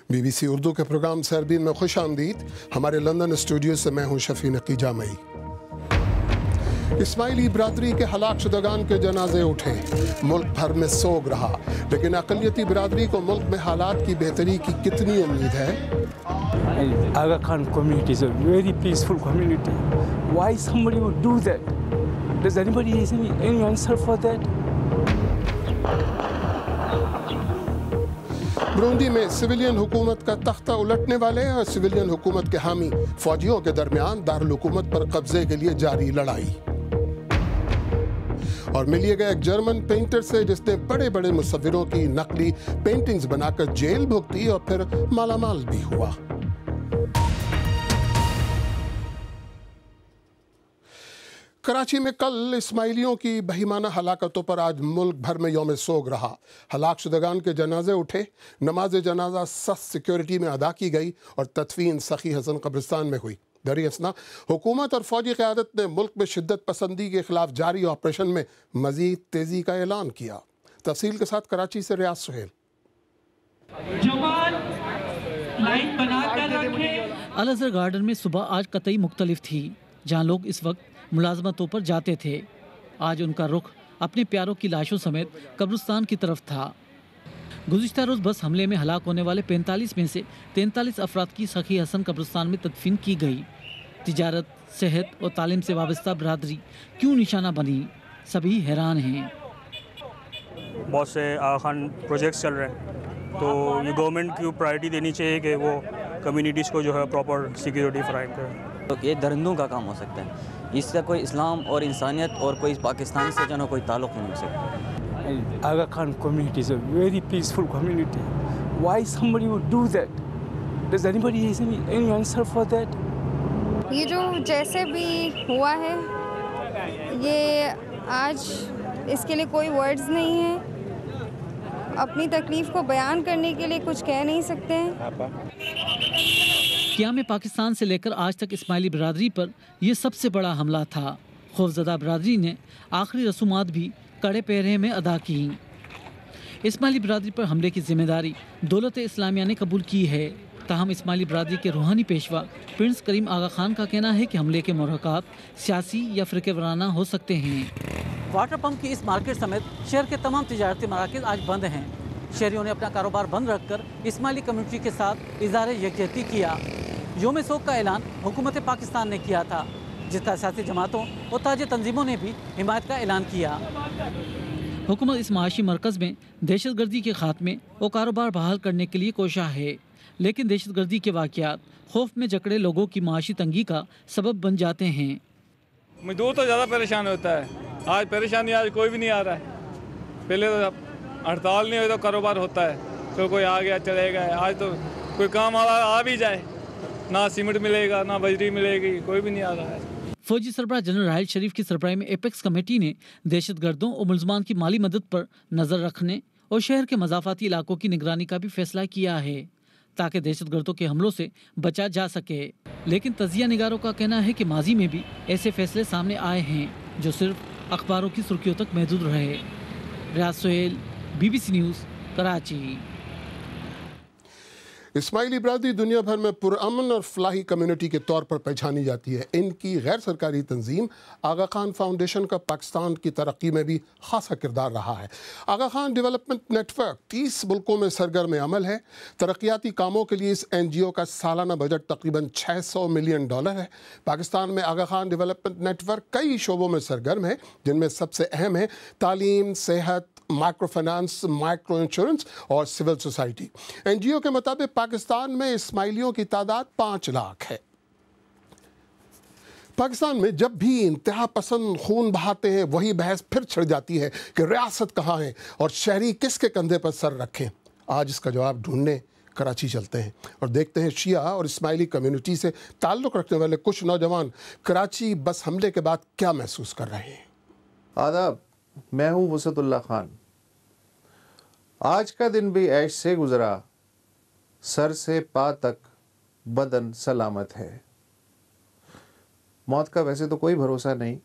BBC Urdu کے programme سربین میں خوش آمدید۔ ہمارے لندن اسٹوڈیو سے میں ہوں شفیع نقی جامعی۔ اسماعیلی برادری کے ہلاک شدگان کے جنازے اٹھے، ملک بھر میں سوگ رہا، لیکن اقلیتی برادری کو ملک میں حالات کی بہتری کی کتنی امید ہے؟ Aga Khan community is a very peaceful community. Why somebody would do that? Does anybody have any answer for that? Burundi میں سویلین حکومت کا تختہ الٹنے والے اور سویلین حکومت کے حامی فوجیوں کے درمیان دارالحکومت پر قبضے کے لیے جاری لڑائی۔ اور ملیے گئے ایک جرمن پینٹر سے جس نے بڑے بڑے مصوروں کی نقلی پینٹنگز بنا کر جیل بھگتی اور پھر مالا مال بھی ہوا۔ کراچی میں کل اسماعیلیوں کی بہیمانہ ہلاکتوں پر آج ملک بھر میں یوم سوگ رہا۔ ہلاک شدگان کے جنازے اٹھے، نماز جنازہ سخت سیکیورٹی میں ادا کی گئی اور تدفین سخی حسن قبرستان میں ہوئی۔ دری اثنا حکومت اور فوجی قیادت نے ملک میں شدت پسندی کے خلاف جاری آپریشن میں مزید تیزی کا اعلان کیا۔ تفصیل کے ساتھ کراچی سے ریاض سہیل۔ الازہر گارڈن میں صبح آج قطعی مختلف تھی، جہاں لوگ اس وقت ملازمتوں پر جاتے تھے۔ آج ان کا رخ اپنے پیاروں کی لاشوں سمیت قبرستان کی طرف تھا۔ گزشتہ روز بس حملے میں ہلاک ہونے والے 45 میں سے 43 افراد کی سخی حسن قبرستان میں تدفین کی گئی۔ تجارت، صحت اور تعلیم سے وابستہ برادری کیوں نشانہ بنی، سبھی حیران ہیں۔ بہت سے آغا خان پروجیکٹس چل رہے ہیں، تو یہ گورنمنٹ کی پرائرٹی دینی چاہیے کہ وہ کمیونٹیز کو جو ہے پراپر سیکیورٹی فراہم کرے۔ تو یہ درندوں کا کام ہو سکتا ہے، اس کا کوئی اسلام اور انسانیت اور کوئی پاکستان سے جو ہے کوئی تعلق نہیں ہو سکتا۔ Aga Khan community is a very peaceful community. Why somebody would do that? Does anybody have any answer for that? یہ جو جیسے بھی ہوا ہے، یہ آج اس کے لیے کوئی ورڈز نہیں ہیں، اپنی تکلیف کو بیان کرنے کے لیے کچھ کہہ نہیں سکتے ہیں۔ قیام پاکستان سے لے کر آج تک اسماعیلی برادری پر یہ سب سے بڑا حملہ تھا۔ خوفزدہ برادری نے آخری رسومات بھی کڑے پہرے میں ادا کی۔ اسماعیلی برادری پر حملے کی ذمہ داری دولت اسلامیہ نے قبول کی ہے، تاہم اسماعیلی برادری کے روحانی پیشوا پرنس کریم آغا خان کا کہنا ہے کہ حملے کے محرکات سیاسی یا فرقے وارانہ ہو سکتے ہیں۔ واٹر پمپ کی اس مارکیٹ سمیت شہر کے تمام تجارتی مراکز آج بند ہیں۔ شہریوں نے اپنا کاروبار بند رکھ کر اسماعیلی کمیونٹی کے ساتھ اظہار یکجہتی کیا۔ یوم سوگ کا اعلان حکومت پاکستان نے کیا تھا، جس کا سیاسی جماعتوں اور تاجر تنظیموں نے بھی حمایت کا اعلان کیا۔ حکومت اس معاشی مرکز میں دہشت گردی کے خاتمے اور کاروبار بحال کرنے کے لیے کوشاں ہے، لیکن دہشت گردی کے واقعات خوف میں جکڑے لوگوں کی معاشی تنگی کا سبب بن جاتے ہیں۔ مزدور تو زیادہ پریشان ہوتا ہے، آج پریشانی آج کوئی بھی نہیں آ رہا ہے۔ پہلے تو ہڑتال نہیں ہوئی تو کاروبار ہوتا ہے، تو کوئی آ گیا چلے گئے، آج تو کوئی کام آ بھی جائے، نہ سیمنٹ ملے گا نہ بجری ملے گی، کوئی بھی نہیں آ رہا ہے۔ فوجی سربراہ جنرل راحیل شریف کی سربراہی میں ایپیکس کمیٹی نے دہشت گردوں اور ملزمان کی مالی مدد پر نظر رکھنے اور شہر کے مضافاتی علاقوں کی نگرانی کا بھی فیصلہ کیا ہے، تاکہ دہشت گردوں کے حملوں سے بچا جا سکے۔ لیکن تجزیہ نگاروں کا کہنا ہے کہ ماضی میں بھی ایسے فیصلے سامنے آئے ہیں جو صرف اخباروں کی سرخیوں تک محدود رہے۔ ریاض سہیل، BBC نیوز، کراچی۔ اسماعیلی برادری دنیا بھر میں پرامن اور فلاحی کمیونٹی کے طور پر پہچانی جاتی ہے۔ ان کی غیر سرکاری تنظیم آغا خان فاؤنڈیشن کا پاکستان کی ترقی میں بھی خاصا کردار رہا ہے۔ آغا خان ڈیولپمنٹ نیٹ ورک 30 ملکوں میں سرگرم عمل ہے۔ ترقیاتی کاموں کے لیے اس NGO کا سالانہ بجٹ تقریباً $600 ملین ہے۔ پاکستان میں آغا خان ڈیولپمنٹ نیٹ ورک کئی شعبوں میں سرگرم ہے، جن میں سب سے اہم ہے تعلیم، صحت، مائکرو فائنانس، مائکرو انشورنس اور سول سوسائٹی۔ NGO کے مطابق پاکستان میں اسماعیلیوں کی تعداد 5 لاکھ ہے۔ پاکستان میں جب بھی انتہا پسند خون بہاتے ہیں، وہی بحث پھر چھڑ جاتی ہے کہ ریاست کہاں ہے اور شہری کس کے کندھے پر سر رکھیں۔ آج اس کا جواب ڈھونڈنے کراچی چلتے ہیں اور دیکھتے ہیں شیعہ اور اسماعیلی کمیونٹی سے تعلق رکھنے والے کچھ نوجوان کراچی بس حملے کے بعد کیا محسوس کر رہے ہیں۔ آداب، میں ہوں وسعت اللہ خان۔ آج کا دن بھی عیش سے گزرا، سر سے پا تک بدن سلامت ہے۔ موت کا ویسے تو کوئی بھروسہ نہیں،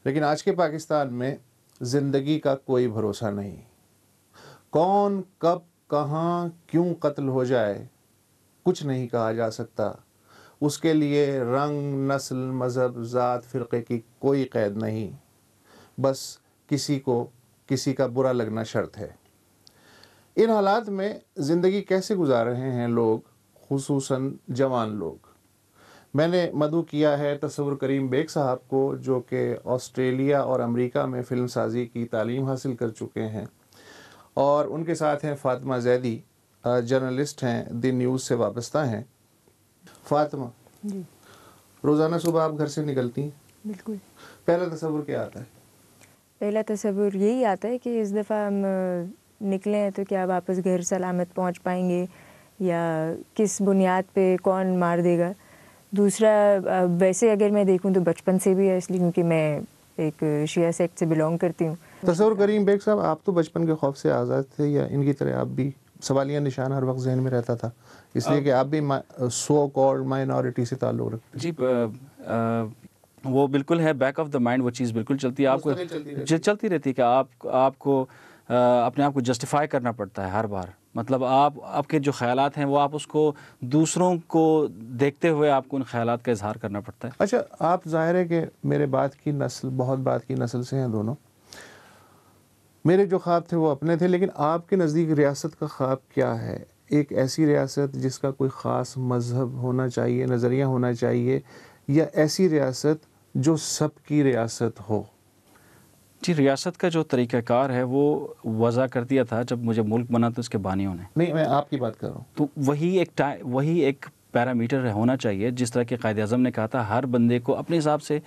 لیکن آج کے پاکستان میں زندگی کا کوئی بھروسہ نہیں۔ کون کب کہاں کیوں قتل ہو جائے کچھ نہیں کہا جا سکتا. اس کے لیے رنگ، نسل، مذہب، ذات، فرقے کی کوئی قید نہیں. بس کسی کو کسی کا برا لگنا شرط ہے. ان حالات میں زندگی کیسے گزار رہے ہیں لوگ، خصوصاً جوان لوگ؟ میں نے مدعو کیا ہے تصور کریم بیگ صاحب کو، جو کہ آسٹریلیا اور امریکہ میں فلم سازی کی تعلیم حاصل کر چکے ہیں، اور ان کے ساتھ ہیں فاطمہ زیدی، جرنلسٹ ہیں، دی نیوز سے وابستہ ہیں. فاطمہ جی، روزانہ صبح آپ گھر سے نکلتی ہیں، بالکل. پہلا تصور کیا آتا ہے؟ پہلا تصور یہی آتا ہے کہ اس دفعہ ہم نکلے ہیں تو کیا واپس گھر سلامت پہنچ پائیں گے، یا کس بنیاد پہ کون مار دے گا. دوسرا، ویسے اگر میں دیکھوں تو بچپن سے بھی ہے، اس لیے کیونکہ میں ایک شیعہ سیکٹ سے بلونگ کرتی ہوں. تصور کریم بیگ صاحب، آپ تو بچپن کے خوف سے آزاد تھے، یا ان کی طرح آپ بھی سوالیہ نشان ہر وقت ذہن میں رہتا تھا، اس لیے کہ آپ بھی سو کالڈ مائنورٹی سے تعلق رکھتے؟ جی، وہ بالکل ہے، بیک آف دا مائنڈ وہ چیز بالکل چلتی ہے، آپ کو چلتی رہتی ہے کہ آپ کو اپنے آپ کو جسٹیفائی کرنا پڑتا ہے ہر بار. مطلب آپ کے جو خیالات ہیں وہ آپ اس کو دوسروں کو دیکھتے ہوئے آپ کو ان خیالات کا اظہار کرنا پڑتا ہے. اچھا، آپ ظاہر ہے کہ میرے بعد کی نسل، بہت بعد کی نسل سے ہیں دونوں. میرے جو خواب تھے وہ اپنے تھے، لیکن آپ کے نزدیک ریاست کا خواب کیا ہے؟ ایک ایسی ریاست جس کا کوئی خاص مذہب ہونا چاہیے، نظریہ ہونا چاہیے، یا ایسی ریاست جو سب کی ریاست ہو؟ جی، ریاست کا جو طریقہ کار ہے وہ وضع کر دیا تھا جب مجھے ملک بنا تو اس کے بانیوں نے. نہیں، میں آپ کی بات کر رہا ہوں. تو وہی ایک پیرامیٹر ہونا چاہیے، جس طرح کہ قائد اعظم نے کہا تھا ہر بندے کو اپنے حساب سے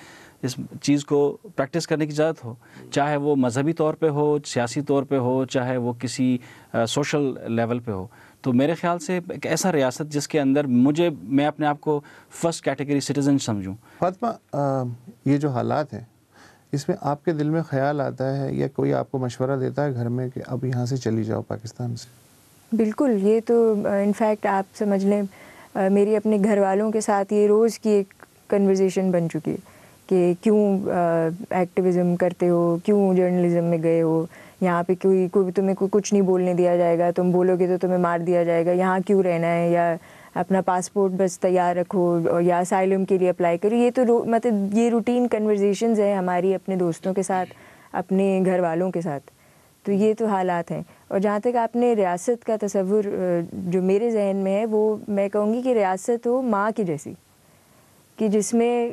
اس چیز کو پریکٹس کرنے کی اجازت ہو، چاہے وہ مذہبی طور پہ ہو، سیاسی طور پہ ہو، چاہے وہ کسی سوشل لیول پہ ہو. تو میرے خیال سے ایک ایسا ریاست جس کے اندر میں اپنے آپ کو فرسٹ کیٹیگری سٹیزن سمجھوں. فاطمہ، یہ جو حالات ہیں اس میں آپ کے دل میں خیال آتا ہے یا کوئی آپ کو مشورہ دیتا ہے گھر میں کہ اب یہاں سے چلی جاؤ پاکستان سے؟ بالکل. یہ تو انفیکٹ آپ سمجھ لیں میری اپنے گھر والوں کے ساتھ یہ روز کی ایک کنورزیشن بن چکی ہے کہ کیوں ایکٹیویزم کرتے ہو، کیوں جرنلزم میں گئے ہو، یہاں پہ کوئی تمہیں کچھ نہیں بولنے دیا جائے گا، تم بولو گے تو تمہیں مار دیا جائے گا، یہاں کیوں رہنا ہے، یا اپنا پاسپورٹ بس تیار رکھو، یا اسائلم کے لیے اپلائی کرو. یہ تو مطلب یہ روٹین کنورزیشنز ہیں ہماری اپنے دوستوں کے ساتھ، اپنے گھر والوں کے ساتھ. تو یہ تو حالات ہیں. اور جہاں تک آپ نے ریاست کا تصور جو میرے ذہن میں ہے، وہ میں کہوں گی کہ ریاست ہو ماں کی جیسی، کہ جس میں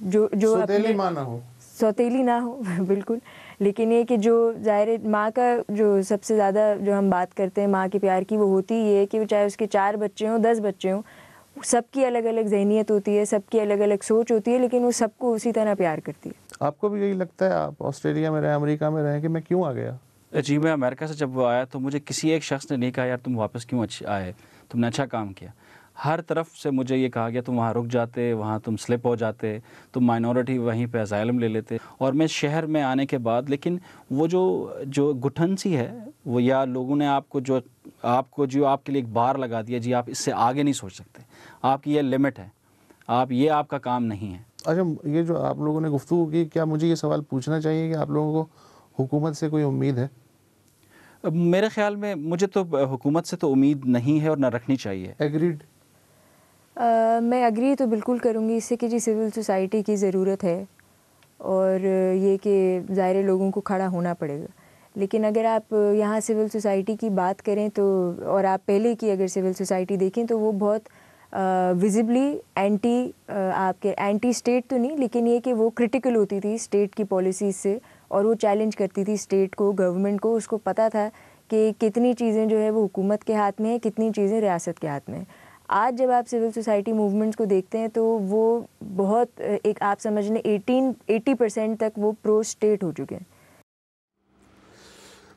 جو سوتیلی ماں نہ ہو، سوتیلی نہ ہو بالکل، لیکن یہ کہ جو ظاہر ماں کا جو سب سے زیادہ جو ہم بات کرتے ہیں ماں کے پیار کی، وہ ہوتی یہ ہے کہ چاہے اس کے 4 بچے ہوں، 10 بچے ہوں، سب کی الگ الگ ذہنیت ہوتی ہے، سب کی الگ الگ سوچ ہوتی ہے، لیکن وہ سب کو اسی طرح پیار کرتی ہے. آپ کو بھی یہی لگتا ہے، آپ آسٹریلیا میں رہے، امریکہ میں رہے، کہ میں کیوں آ گیا؟ جی، میں امریکہ سے جب وہ آیا تو مجھے کسی ایک شخص نے نہیں کہا یار تم واپس کیوں آئے، تم نے اچھا کام کیا. ہر طرف سے مجھے یہ کہا گیا تم وہاں رک جاتے، وہاں تم سلپ ہو جاتے، تم مائنورٹی وہیں پہ اسائلم لے لیتے. اور میں شہر میں آنے کے بعد لیکن وہ جو گٹھن سی ہے، وہ یا لوگوں نے آپ کو جو آپ کے لیے ایک بار لگا دیا، جی آپ اس سے آگے نہیں سوچ سکتے، آپ کی یہ لمٹ ہے، آپ کا کام نہیں ہے. اچھا، یہ جو آپ لوگوں نے گفتگو کی، کیا مجھے یہ سوال پوچھنا چاہیے کہ آپ لوگوں کو حکومت سے کوئی امید ہے؟ میرے خیال میں مجھے تو حکومت سے تو امید نہیں ہے اور نہ رکھنی چاہیے. ایگریڈ؟ میں اگری تو بالکل کروں گی اس سے کہ جی سول سوسائٹی کی ضرورت ہے، اور یہ کہ ظاہر لوگوں کو کھڑا ہونا پڑے گا. لیکن اگر آپ یہاں سول سوسائٹی کی بات کریں تو، اور آپ پہلے کی اگر سول سوسائٹی دیکھیں تو وہ بہت ویزبلی اینٹی اسٹیٹ تو نہیں، لیکن یہ کہ وہ کرٹیکل ہوتی تھی اسٹیٹ کی پالیسیز سے، اور وہ چیلنج کرتی تھی اسٹیٹ کو، گورنمنٹ کو. اس کو پتہ تھا کہ کتنی چیزیں جو ہے وہ حکومت کے ہاتھ میں ہیں، کتنی چیزیں ریاست کے ہاتھ میں ہیں. آج جب آپ سول سوسائٹی موومنٹس کو دیکھتے ہیں تو وہ بہت ایک آپ سمجھ لیں 80% تک وہ پرو اسٹیٹ ہو چکے ہیں.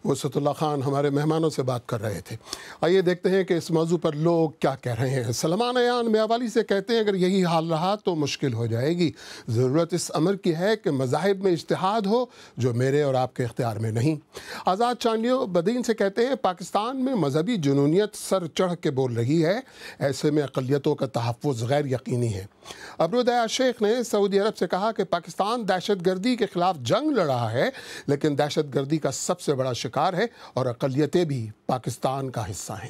وسعت اللہ خان ہمارے مہمانوں سے بات کر رہے تھے. آئیے دیکھتے ہیں کہ اس موضوع پر لوگ کیا کہہ رہے ہیں. سلمان ایان میاوالی سے کہتے ہیں اگر یہی حال رہا تو مشکل ہو جائے گی. ضرورت اس امر کی ہے کہ مذاہب میں اجتہاد ہو جو میرے اور آپ کے اختیار میں نہیں. آزاد چانڈیو بدین سے کہتے ہیں پاکستان میں مذہبی جنونیت سر چڑھ کے بول رہی ہے، ایسے میں اقلیتوں کا تحفظ غیر یقینی ہے. ابرودیا شیخ نے سعودی عرب سے کہا کہ پاکستان دہشت گردی کے خلاف جنگ لڑ رہا ہے، لیکن دہشت گردی کا سب سے بڑا شکار ہے اور اقلیتیں بھی پاکستان کا حصہ ہیں.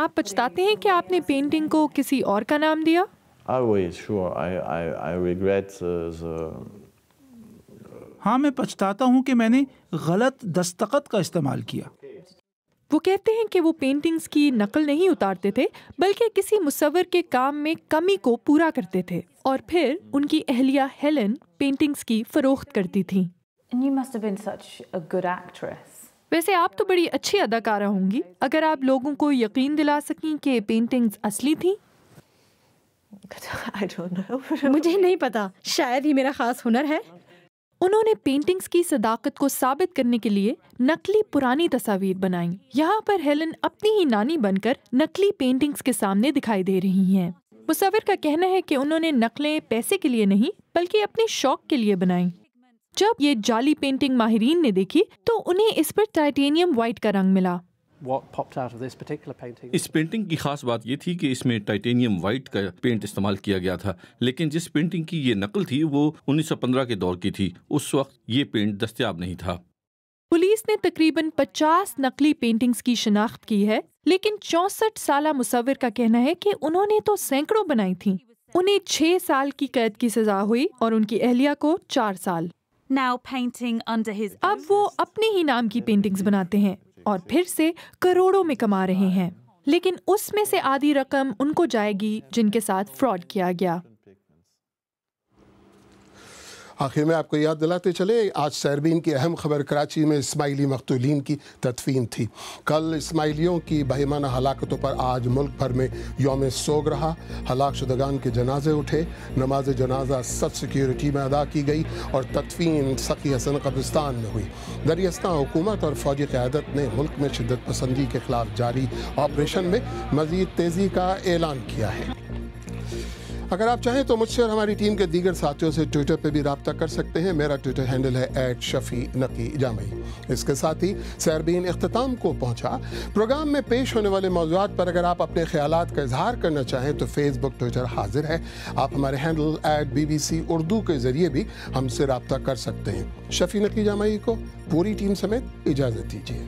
آپ پچھتاتے ہیں کہ آپ نے پینٹنگ کو کسی اور کا نام دیا؟ ہاں، میں پچھتاتا ہوں کہ میں نے غلط دستخط کا استعمال کیا۔ وہ کہتے ہیں کہ وہ پینٹنگز کی نقل نہیں اتارتے تھے بلکہ کسی مصور کے کام میں کمی کو پورا کرتے تھے اور پھر ان کی اہلیہ ہیلن پینٹنگز کی فروخت کرتی تھیں۔ ویسے آپ تو بڑی اچھی اداکارہ ہوں گی اگر آپ لوگوں کو یقین دلا سکیں کہ پینٹنگز اصلی تھیں۔ مجھے نہیں پتا، شاید ہی میرا خاص ہنر ہے۔ انہوں نے پینٹنگز کی صداقت کو ثابت کرنے کے لیے نقلی پرانی تصاویر بنائیں۔ یہاں پر ہیلن اپنی ہی نانی بن کر نقلی پینٹنگز کے سامنے دکھائی دے رہی ہیں۔ مصور کا کہنا ہے کہ انہوں نے نقلیں پیسے کے لیے نہیں بلکہ اپنے شوق کے لیے بنائیں۔ جب یہ جعلی پینٹنگ ماہرین نے دیکھی تو انہیں اس پر ٹائٹینیم وائٹ کا رنگ ملا۔ اس پینٹنگ کی خاص بات یہ تھی کہ اس میں ٹائٹینیم وائٹ کا پینٹ استعمال کیا گیا تھا، لیکن جس پینٹنگ کی یہ نقل تھی وہ 1915 کے دور کی تھی۔ اس وقت یہ پینٹ دستیاب نہیں تھا۔ پولیس نے تقریباً 50 نقلی پینٹنگز کی شناخت کی ہے، لیکن 64 سالہ مصور کا کہنا ہے کہ انہوں نے تو سینکڑوں بنائی تھیں۔ انہیں 6 سال کی قید کی سزا ہوئی اور ان کی اہلیہ کو 4 سال۔ اب وہ اپنے ہی نام کی پینٹنگز بناتے ہیں اور پھر سے کروڑوں میں کما رہے ہیں، لیکن اس میں سے آدھی رقم ان کو جائے گی جن کے ساتھ فراڈ کیا گیا۔ آخر میں آپ کو یاد دلاتے چلے، آج سیربین کی اہم خبر کراچی میں اسماعیلی مقتولین کی تدفین تھی۔ کل اسماعیلیوں کی بہیمانہ ہلاکتوں پر آج ملک بھر میں یوم سوگ رہا۔ ہلاک شدگان کے جنازے اٹھے، نماز جنازہ سخت سیکیورٹی میں ادا کی گئی اور تدفین سقی حسن قبرستان میں ہوئی۔ دریاستان حکومت اور فوجی قیادت نے ملک میں شدت پسندی کے خلاف جاری آپریشن میں مزید تیزی کا اعلان کیا ہے۔ اگر آپ چاہیں تو مجھ سے اور ہماری ٹیم کے دیگر ساتھیوں سے ٹویٹر پہ بھی رابطہ کر سکتے ہیں۔ میرا ٹویٹر ہینڈل ہے @شفیع_نقی۔ اس کے ساتھ ہی سیربین اختتام کو پہنچا۔ پروگرام میں پیش ہونے والے موضوعات پر اگر آپ اپنے خیالات کا اظہار کرنا چاہیں تو فیس بک، ٹویٹر حاضر ہے۔ آپ ہمارے ہینڈل @BBC اردو کے ذریعے بھی ہم سے رابطہ کر سکتے ہیں۔ شفیع نقی جامعی کو پوری ٹیم سمیت اجازت دیجیے۔